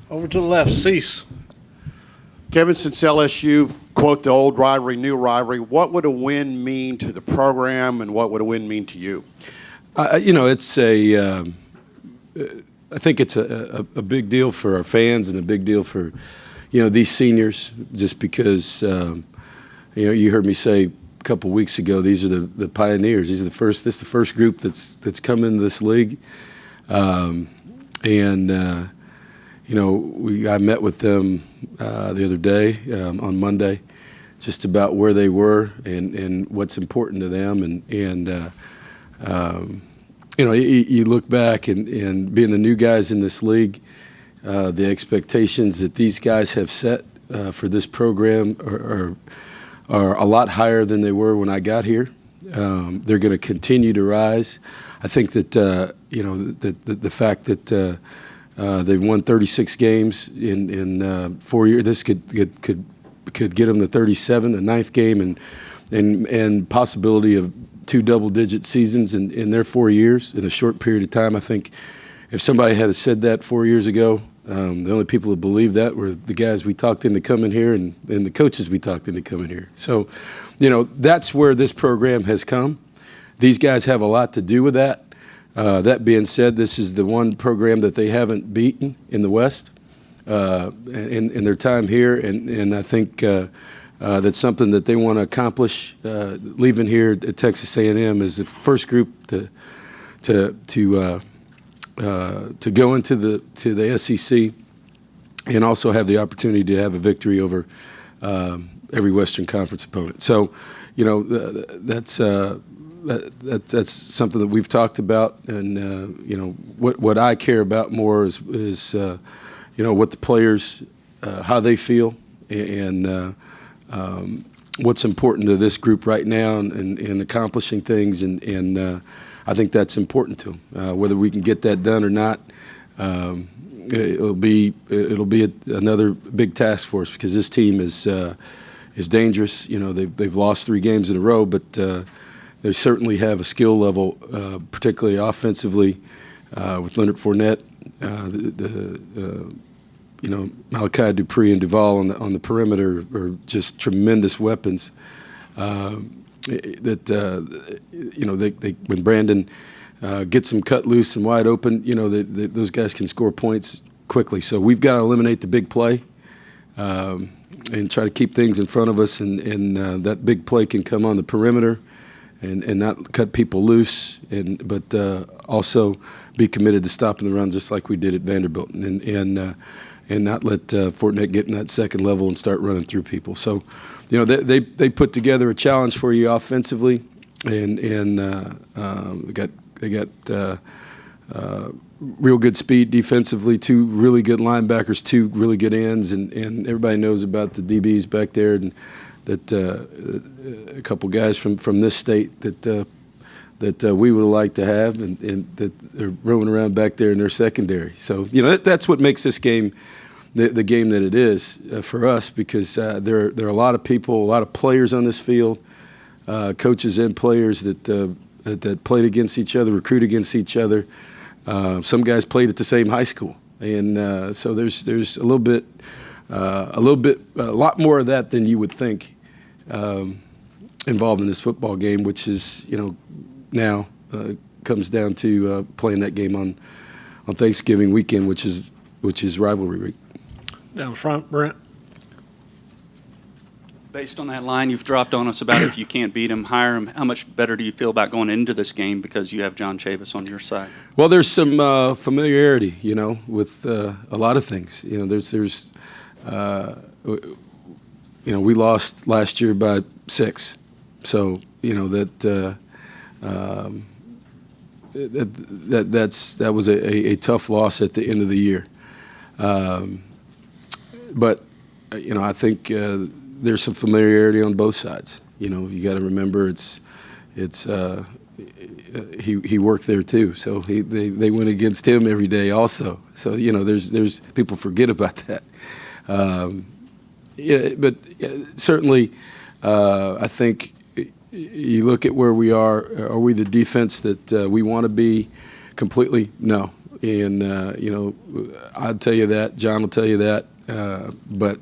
Over to the left, Cease. Kevin, since LSU, quote the old rivalry, new rivalry, what would a win mean to the program and what would a win mean to you? It's I think it's a big deal for our fans and a big deal for, these seniors, just because, you heard me say a couple weeks ago, these are the pioneers. This is the first group that's come into this league. I met with them the other day on Monday, just about where they were and what's important to them. You look back and being the new guys in this league, the expectations that these guys have set for this program are a lot higher than they were when I got here. They're going to continue to rise. I think that the fact that they've won 36 games in 4 years. This could get them to 37, a ninth game, and possibility of 2 double-digit seasons in their 4 years in a short period of time. I think if somebody had said that 4 years ago, the only people who believed that were the guys we talked into coming here and the coaches we talked into coming here. So, that's where this program has come. These guys have a lot to do with that. That being said, this is the one program that they haven't beaten in the West in their time here, and I think that's something that they want to accomplish. Leaving here at Texas A&M is the first group to go into the SEC and also have the opportunity to have a victory over every Western Conference opponent. So, that's something that we've talked about, and what I care about more is what the players, how they feel, and what's important to this group right now, and accomplishing things, and I think that's important to them. Whether we can get that done or not, it'll be another big task for us, because this team is dangerous. They've lost 3 games in a row, but they certainly have a skill level, particularly offensively, with Leonard Fournette, Malachi Dupree and Duval on the perimeter are just tremendous weapons. When Brandon gets them cut loose and wide open, those guys can score points quickly. So we've got to eliminate the big play and try to keep things in front of us, and that big play can come on the perimeter and not cut people loose, but also be committed to stopping the run, just like we did at Vanderbilt, and not let Fournette get in that second level and start running through people. So, they put together a challenge for you offensively, and they got real good speed defensively, 2 really good linebackers, 2 really good ends, and everybody knows about the DBs back there, and that a couple guys from this state that we would like to have, and that are roaming around back there in their secondary. So, that's what makes this game the game that it is for us, because there are a lot of people, a lot of players on this field, coaches and players that played against each other, recruit against each other. Some guys played at the same high school, and so there's a lot more of that than you would think involved in this football game, which is now comes down to playing that game on Thanksgiving weekend, which is rivalry week. Down front, Brent. Based on that line you've dropped on us about if you can't beat him, hire him, how much better do you feel about going into this game because you have John Chavis on your side? Well, there's some familiarity, with a lot of things. We lost last year by 6, so that was a tough loss at the end of the year. But I think there's some familiarity on both sides. You got to remember he worked there too, so they went against him every day also. So there's people forget about that. But certainly, I think you look at where we are. Are we the defense that we want to be? Completely, no. And, I'll tell you that. John will tell you that. But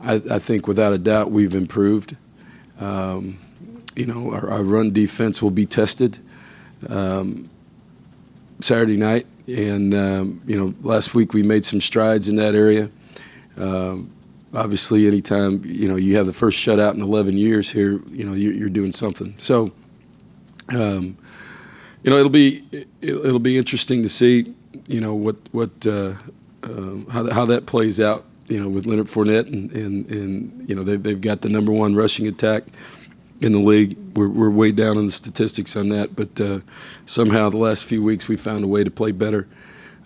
I think without a doubt we've improved. Our run defense will be tested Saturday night. And, last week we made some strides in that area. Obviously, anytime, you have the first shutout in 11 years here, you're doing something. So, it'll be interesting to see, how that plays out, with Leonard Fournette and they've got the number one rushing attack in the league. We're way down in the statistics on that, but somehow the last few weeks we found a way to play better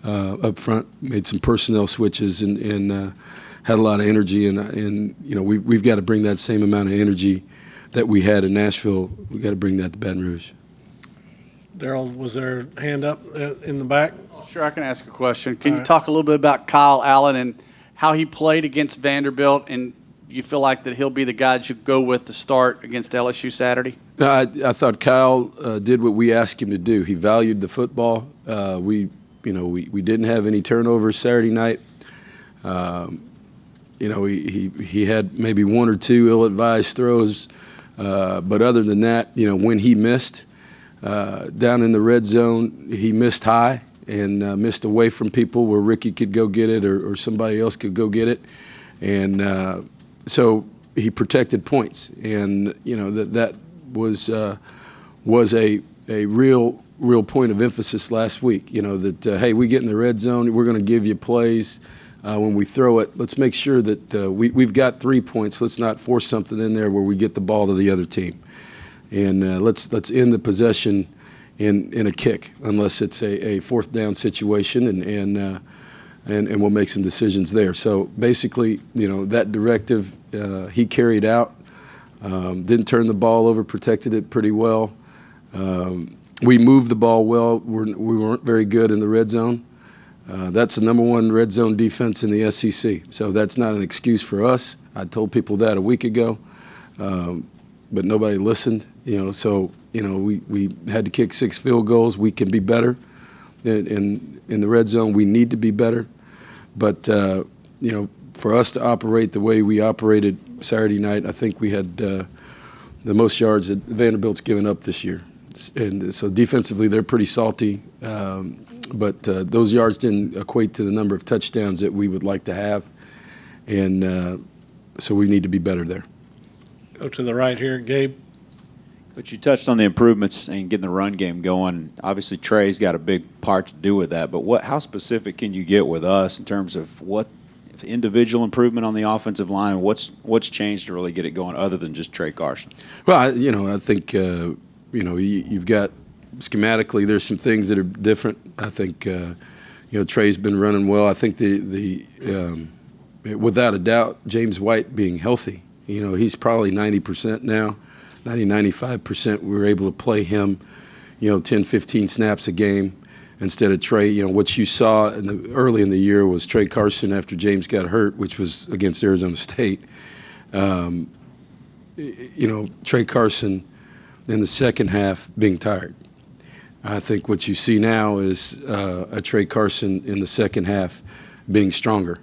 up front. Made some personnel switches and had a lot of energy, and we've got to bring that same amount of energy that we had in Nashville. We got to bring that to Baton Rouge. Daryl, was there a hand up in the back? Sure, I can ask a question. Can you talk a little bit about Kyle Allen and how he played against Vanderbilt, and you feel like that he'll be the guy that you go with to start against LSU Saturday? No, I thought Kyle did what we asked him to do. He valued the football. We didn't have any turnovers Saturday night. He had maybe one or two ill-advised throws, but other than that, when he missed down in the red zone, he missed high and missed away from people where Ricky could go get it or somebody else could go get it, and so he protected points, and that was a real point of emphasis last week. That hey, we get in the red zone, we're going to give you plays. When we throw it, let's make sure that we've got 3 points. Let's not force something in there where we get the ball to the other team, and let's end the possession in a kick, unless it's a fourth down situation, and we'll make some decisions there. So basically, that directive he carried out. Didn't turn the ball over, protected it pretty well. We moved the ball well. We weren't very good in the red zone. That's the number one red zone defense in the SEC. So that's not an excuse for us. I told people that a week ago, but nobody listened. So we had to kick 6 field goals. We can be better in the red zone. We need to be better. But for us to operate the way we operated Saturday night, I think we had the most yards that Vanderbilt's given up this year. And so defensively, they're pretty salty. But those yards didn't equate to the number of touchdowns that we would like to have. And so we need to be better there. Go to the right here, Gabe. But you touched on the improvements and getting the run game going. Obviously, Trey's got a big part to do with that. But how specific can you get with us in terms of what individual improvement on the offensive line? What's changed to really get it going other than just Trey Carson? Well, I think you've got schematically there's some things that are different. I think Trey's been running well. I think the without a doubt James White being healthy. He's probably 90% now. 95%, we were able to play him, 10, 15 snaps a game instead of Trey. What you saw early in the year was Trey Carson after James got hurt, which was against Arizona State. Trey Carson in the second half being tired. I think what you see now is a Trey Carson in the second half being stronger.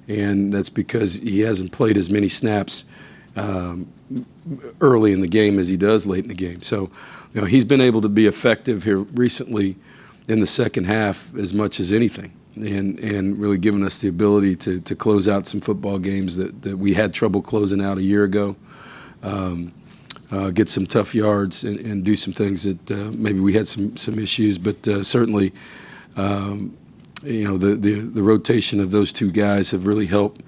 And that's because he hasn't played as many snaps early in the game as he does late in the game. So, he's been able to be effective here recently in the second half as much as anything, and really giving us the ability to close out some football games that we had trouble closing out a year ago, get some tough yards and do some things that maybe we had some issues, but certainly, the rotation of those two guys have really helped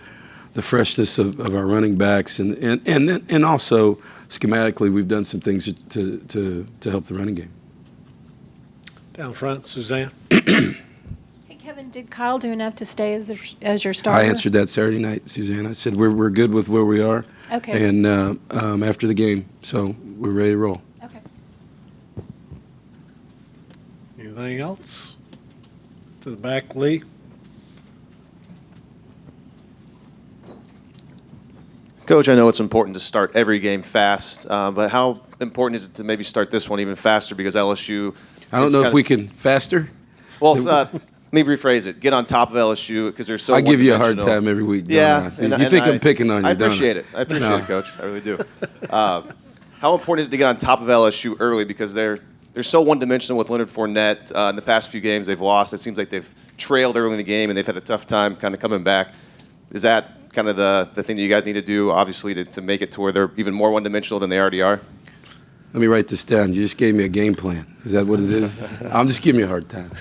the freshness of our running backs, and also schematically we've done some things to help the running game. Down front, Suzanne. Hey, Kevin, did Kyle do enough to stay as your starter? I answered that Saturday night, Suzanne. I said we're good with where we are. Okay. And after the game, so we're ready to roll. Okay. Anything else? To the back, Lee. Coach, I know it's important to start every game fast, but how important is it to maybe start this one even faster because LSU? I don't know if we can faster. Well, me rephrase it. Get on top of LSU because they're so. I give you a hard one-dimensional. time every week. Don't Yeah, I? You think I'm picking on you? I don't appreciate it. I appreciate No. it, Coach. I really do. How important is it to get on top of LSU early because they're so one-dimensional with Leonard Fournette. In the past few games they've lost. It seems like they've trailed early in the game and they've had a tough time kind of coming back. Is that kind of the thing that you guys need to do, obviously, to make it to where they're even more one-dimensional than they already are? Let me write this down. You just gave me a game plan. Is that what it is? I'm just giving you a hard time.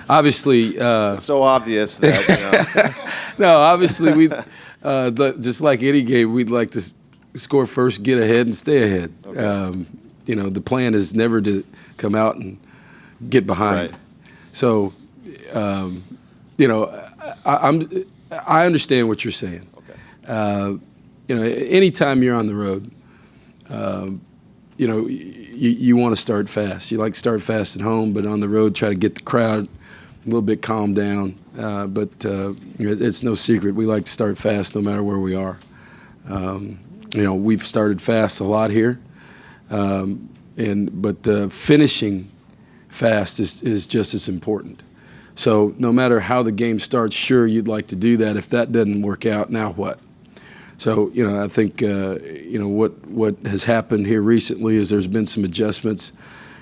Obviously. It's so obvious that, No, obviously, we just like any game, we'd like to score first, get ahead, and stay ahead. Okay. The plan is never to come out and get behind. Right. So, I understand what you're saying. Okay. Anytime you're on the road, you want to start fast. You like to start fast at home, but on the road, try to get the crowd a little bit calmed down. But it's no secret. We like to start fast no matter where we are. We've started fast a lot here, but finishing fast is just as important. So no matter how the game starts, sure, you'd like to do that. If that doesn't work out, now what? So, I think, what has happened here recently is there's been some adjustments,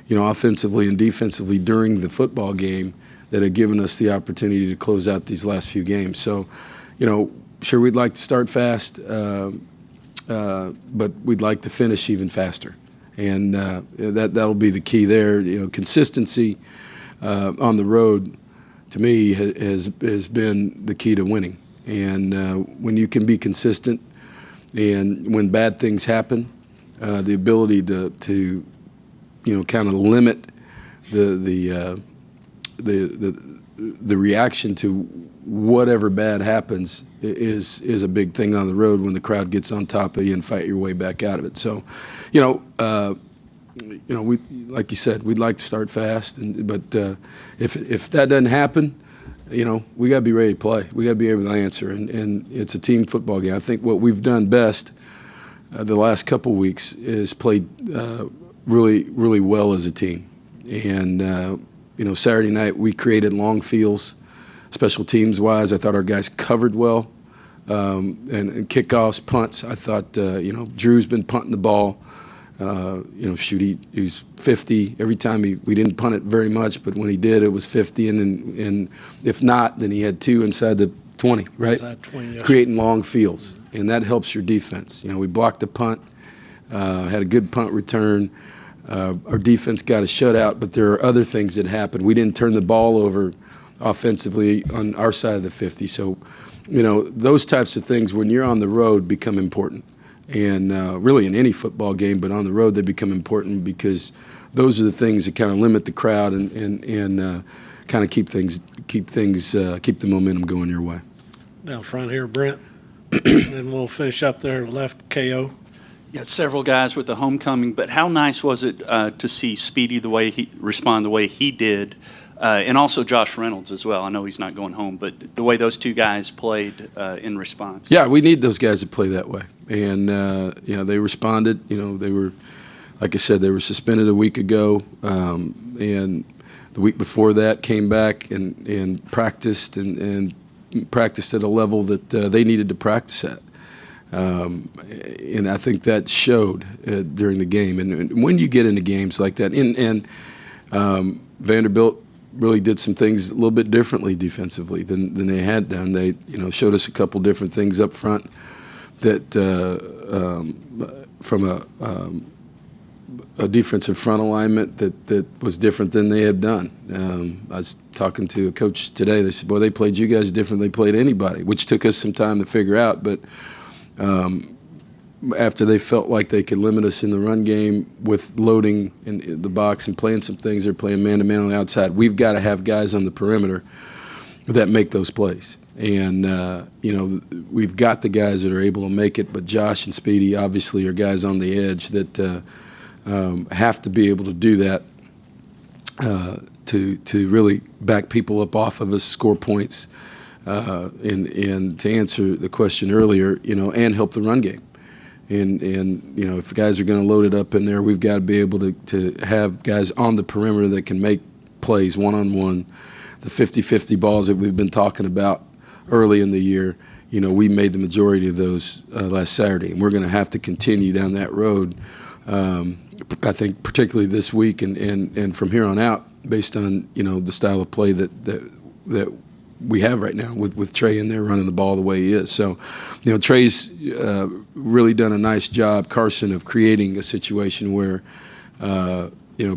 offensively and defensively during the football game that have given us the opportunity to close out these last few games. So, sure, we'd like to start fast, but we'd like to finish even faster. And that'll be the key there. Consistency on the road, to me, has been the key to winning. And when you can be consistent, and when bad things happen, the ability to kind of limit the reaction to whatever bad happens is a big thing on the road when the crowd gets on top of you and fight your way back out of it. So, we, like you said, we'd like to start fast, but if that doesn't happen, we got to be ready to play. We got to be able to answer, and it's a team football game. I think what we've done best the last couple weeks is played really, really well as a team. And Saturday night we created long fields, special teams wise. I thought our guys covered well, and kickoffs, punts. I thought Drew's been punting the ball. He's 50 every time. We didn't punt it very much, but when he did, it was 50, and if not, then he had 2 inside the 20, right? Inside 20, yes. Creating long fields, and that helps your defense. We blocked a punt, had a good punt return. Our defense got a shutout, but there are other things that happened. We didn't turn the ball over offensively on our side of the 50. So, those types of things when you're on the road become important. And really in any football game, but on the road they become important because those are the things that kind of limit the crowd and kind of keep the momentum going your way. Down front here, Brent. Then we'll finish up there left, KO. Yeah, several guys with the homecoming, but how nice was it to see Speedy respond the way he did, and also Josh Reynolds as well. I know he's not going home, but the way those two guys played in response. Yeah, we need those guys to play that way. And, they responded. They were, like I said, they were suspended a week ago. And the week before that came back and practiced and practiced at a level that they needed to practice at. And I think that showed during the game. And when you get into games like that, and Vanderbilt really did some things a little bit differently defensively than they had done. They showed us a couple different things up front that from a defensive front alignment that was different than they had done. I was talking to a coach today. They said, "Boy, they played you guys different than they played anybody," which took us some time to figure out. But after they felt like they could limit us in the run game with loading in the box and playing some things, they're playing man-to-man on the outside. We've got to have guys on the perimeter that make those plays. And, we've got the guys that are able to make it, but Josh and Speedy obviously are guys on the edge that have to be able to do that to really back people up off of us, score points, and to answer the question earlier, and help the run game. And if guys are going to load it up in there, we've got to be able to have guys on the perimeter that can make plays one-on-one, the 50-50 balls that we've been talking about early in the year, we made the majority of those last Saturday, and we're going to have to continue down that road. I think particularly this week and from here on out, based on the style of play that we have right now with Trey in there running the ball the way he is. So, Trey's really done a nice job, Carson, of creating a situation where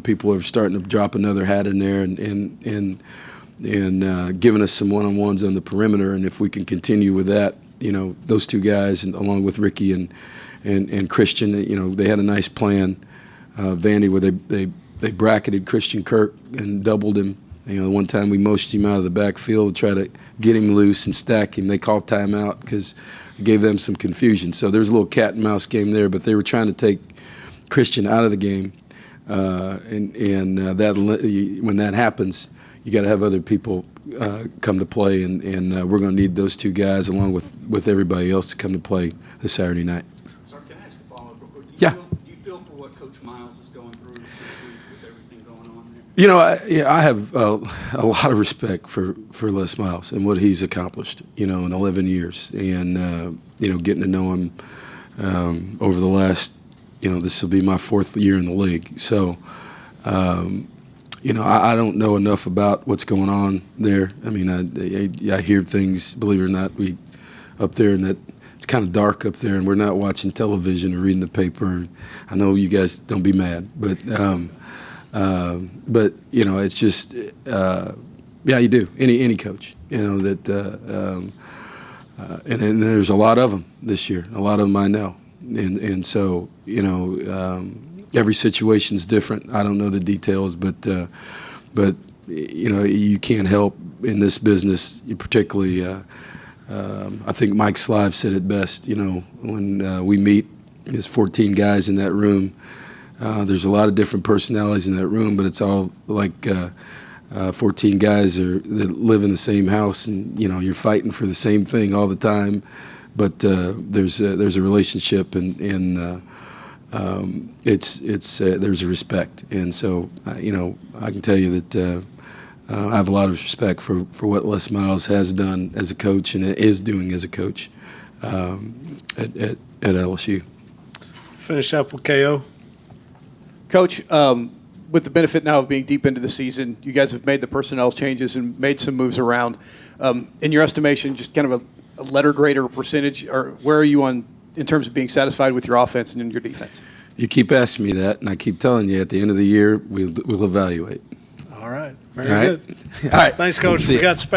people are starting to drop another hat in there and giving us some one-on-ones on the perimeter. And if we can continue with that, those two guys, and along with Ricky and Christian, they had a nice plan, Vandy, where they bracketed Christian Kirk and doubled him. One time we motioned him out of the backfield to try to get him loose and stack him. They called timeout because it gave them some confusion. So there's a little cat and mouse game there, but they were trying to take Christian out of the game. When that happens, you got to have other people come to play, and we're going to need those two guys along with everybody else to come to play this Saturday night. Sorry, can I ask a follow-up real quick? Yeah. Do you feel for what Coach Miles is going through this week with everything going on there? I have a lot of respect for Les Miles and what he's accomplished, in 11 years. And, getting to know him over the last, this will be my 4th year in the league. So, I don't know enough about what's going on there. I mean, I hear things, believe it or not, we up there, and that it's kind of dark up there, and we're not watching television or reading the paper. I know you guys don't be mad, but it's just, you do. Any coach, that, and there's a lot of them this year. A lot of them I know, and so every situation's different. I don't know the details, but you can't help in this business, particularly. I think Mike Slive said it best. When we meet, there's 14 guys in that room. There's a lot of different personalities in that room, but it's all like 14 guys that live in the same house, and you're fighting for the same thing all the time. But there's a relationship, and there's a respect, and so I can tell you that I have a lot of respect for what Les Miles has done as a coach and is doing as a coach at LSU. Finish up with KO. Coach, with the benefit now of being deep into the season, you guys have made the personnel changes and made some moves around. In your estimation, just kind of a letter grade or percentage, or where are you in terms of being satisfied with your offense and in your defense? You keep asking me that, and I keep telling you at the end of the year we'll evaluate. All right. Very All right? good. All right. Thanks, Coach. See We ya. got